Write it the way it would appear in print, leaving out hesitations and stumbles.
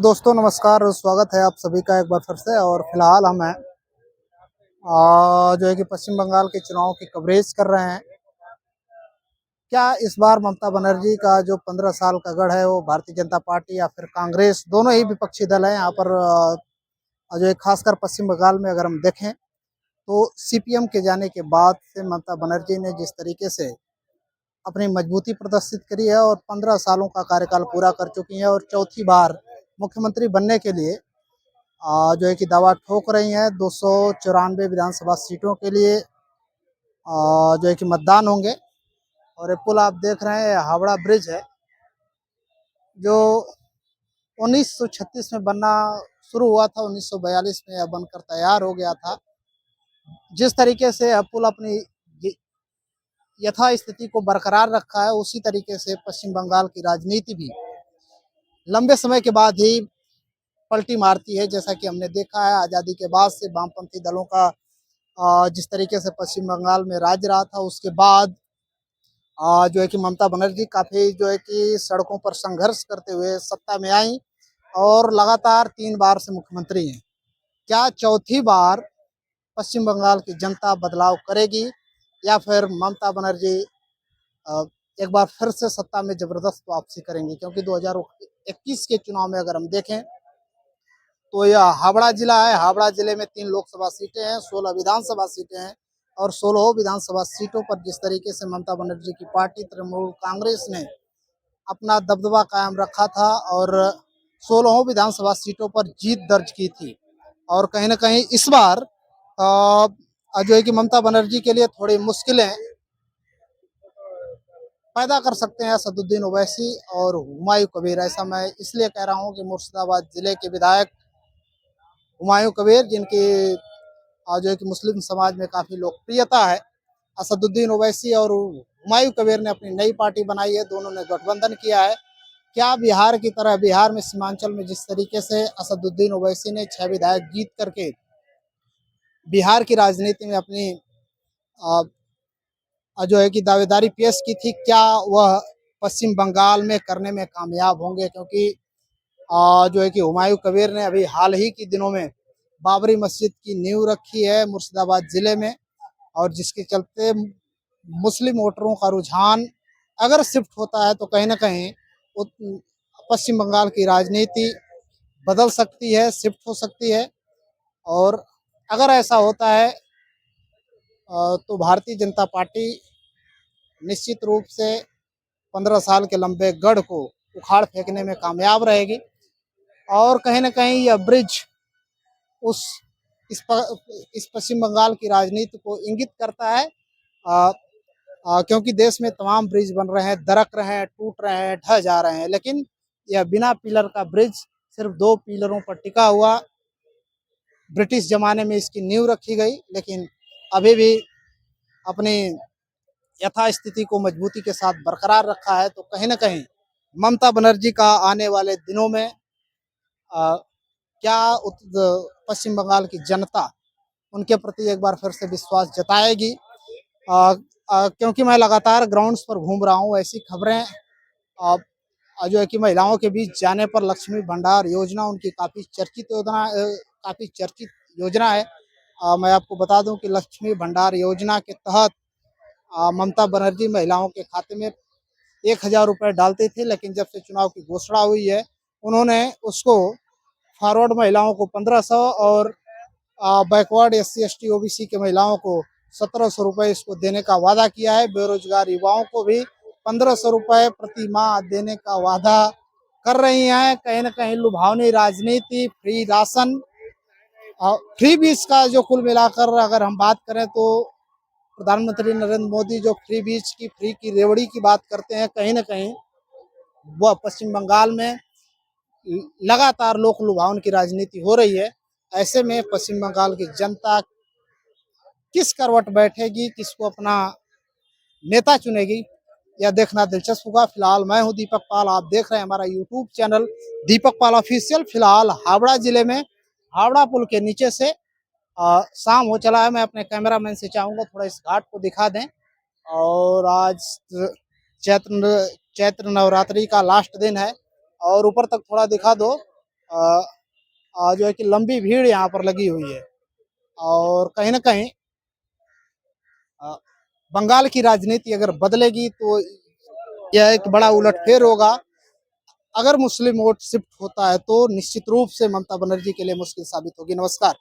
दोस्तों नमस्कार, स्वागत है आप सभी का एक बार फिर से। और फिलहाल हम हैं जो है कि पश्चिम बंगाल के चुनाव की कवरेज कर रहे हैं। क्या इस बार ममता बनर्जी का जो 15 साल का गढ़ है वो भारतीय जनता पार्टी या फिर कांग्रेस, दोनों ही विपक्षी दल हैं यहाँ पर। जो है खासकर पश्चिम बंगाल में अगर हम देखें तो सीपीएम के जाने के बाद से ममता बनर्जी ने जिस तरीके से अपनी मजबूती प्रदर्शित करी है और 15 सालों का कार्यकाल पूरा कर चुकी है और चौथी बार मुख्यमंत्री बनने के लिए जो है कि दावा ठोक रही हैं। 294 विधानसभा सीटों के लिए जो है कि मतदान होंगे। और ये पुल आप देख रहे हैं हावड़ा ब्रिज है, जो 1936 में बनना शुरू हुआ था, 1942 में यह बनकर तैयार हो गया था। जिस तरीके से यह पुल अपनी यथास्थिति को बरकरार रखा है, उसी तरीके से पश्चिम बंगाल की राजनीति भी लंबे समय के बाद ही पलटी मारती है। जैसा कि हमने देखा है आज़ादी के बाद से वामपंथी दलों का जिस तरीके से पश्चिम बंगाल में राज रहा था, उसके बाद जो है कि ममता बनर्जी काफ़ी जो है कि सड़कों पर संघर्ष करते हुए सत्ता में आई और लगातार 3 बार से मुख्यमंत्री हैं। क्या चौथी बार पश्चिम बंगाल की जनता बदलाव करेगी या फिर ममता बनर्जी एक बार फिर से सत्ता में जबरदस्त वापसी करेंगी? क्योंकि 2021 के चुनाव में अगर हम देखें तो यह हावड़ा जिला है। हावड़ा जिले में 3 लोकसभा सीटें हैं, 16 विधानसभा सीटें हैं और 16 विधानसभा सीटों पर जिस तरीके से ममता बनर्जी की पार्टी तृणमूल कांग्रेस ने अपना दबदबा कायम रखा था और 16 विधानसभा सीटों पर जीत दर्ज की थी। और कहीं ना कहीं इस बार जो है कि ममता बनर्जी के लिए थोड़ी मुश्किलें पैदा कर सकते हैं असदुद्दीन ओवैसी और हुमायूं कबीर। ऐसा मैं इसलिए कह रहा हूं कि मुर्शिदाबाद जिले के विधायक हुमायूं कबीर, जिनकी जो है कि मुस्लिम समाज में काफ़ी लोकप्रियता है, असदुद्दीन ओवैसी और हुमायूं कबीर ने अपनी नई पार्टी बनाई है, दोनों ने गठबंधन किया है। क्या बिहार की तरह बिहार में सीमांचल में जिस तरीके से असदुद्दीन ओवैसी ने 6 विधायक जीत करके बिहार की राजनीति में अपनी जो है कि दावेदारी पेश की थी, क्या वह पश्चिम बंगाल में करने में कामयाब होंगे? क्योंकि जो है कि हुमायूं कबीर ने अभी हाल ही के दिनों में बाबरी मस्जिद की नींव रखी है मुर्शिदाबाद जिले में, और जिसके चलते मुस्लिम वोटरों का रुझान अगर शिफ्ट होता है तो कहीं ना कहीं पश्चिम बंगाल की राजनीति बदल सकती है, शिफ्ट हो सकती है। और अगर ऐसा होता है तो भारतीय जनता पार्टी निश्चित रूप से 15 साल के लंबे गढ़ को उखाड़ फेंकने में कामयाब रहेगी। और कहीं ना कहीं यह ब्रिज उस इस पश्चिम बंगाल की राजनीति को इंगित करता है, क्योंकि देश में तमाम ब्रिज बन रहे हैं, दरक रहे हैं, टूट रहे हैं, ढह जा रहे हैं, लेकिन यह बिना पिलर का ब्रिज सिर्फ 2 पिलरों पर टिका हुआ। ब्रिटिश जमाने में इसकी नींव रखी गई, लेकिन अभी भी अपनी यथास्थिति को मजबूती के साथ बरकरार रखा है। तो कहीं ना कहीं ममता बनर्जी का आने वाले दिनों में क्या पश्चिम बंगाल की जनता उनके प्रति एक बार फिर से विश्वास जताएगी? क्योंकि मैं लगातार ग्राउंड्स पर घूम रहा हूँ, ऐसी खबरें जो है कि महिलाओं के बीच जाने पर लक्ष्मी भंडार योजना उनकी काफ़ी चर्चित योजना है। मैं आपको बता दूं कि लक्ष्मी भंडार योजना के तहत ममता बनर्जी महिलाओं के खाते में 1000 रुपये डालती थी, लेकिन जब से चुनाव की घोषणा हुई है उन्होंने उसको फॉरवर्ड महिलाओं को 1500 और बैकवर्ड SC ST OBC के महिलाओं को 1700 रुपये इसको देने का वादा किया है। बेरोजगार युवाओं को भी 1500 रुपये प्रति माह देने का वादा कर रही हैं। कहीं ना कहीं लुभावनी राजनीति, फ्री राशन, फ्री बीज का जो कुल मिलाकर अगर हम बात करें तो प्रधानमंत्री नरेंद्र मोदी जो फ्री बीज की, फ्री की रेवड़ी की बात करते हैं, कहीं ना कहीं वह पश्चिम बंगाल में लगातार लोक लुभावन की राजनीति हो रही है। ऐसे में पश्चिम बंगाल की जनता किस करवट बैठेगी, किसको अपना नेता चुनेगी, यह देखना दिलचस्प होगा। फिलहाल मैं हूं दीपक पाल, आप देख रहे हैं हमारा यूट्यूब चैनल दीपक पाल ऑफिशियल। फिलहाल हावड़ा जिले में हावड़ा पुल के नीचे से शाम हो चला है, मैं अपने कैमरामैन से चाहूँगा थोड़ा इस घाट को दिखा दें। और आज चैत्र चैत्र नवरात्रि का लास्ट दिन है और ऊपर तक थोड़ा दिखा दो। जो है कि लंबी भीड़ यहाँ पर लगी हुई है और कहीं ना कहीं अ, बंगाल की राजनीति अगर बदलेगी तो यह एक बड़ा उलटफेर होगा। अगर मुस्लिम वोट शिफ्ट होता है तो निश्चित रूप से ममता बनर्जी के लिए मुश्किल साबित होगी। नमस्कार।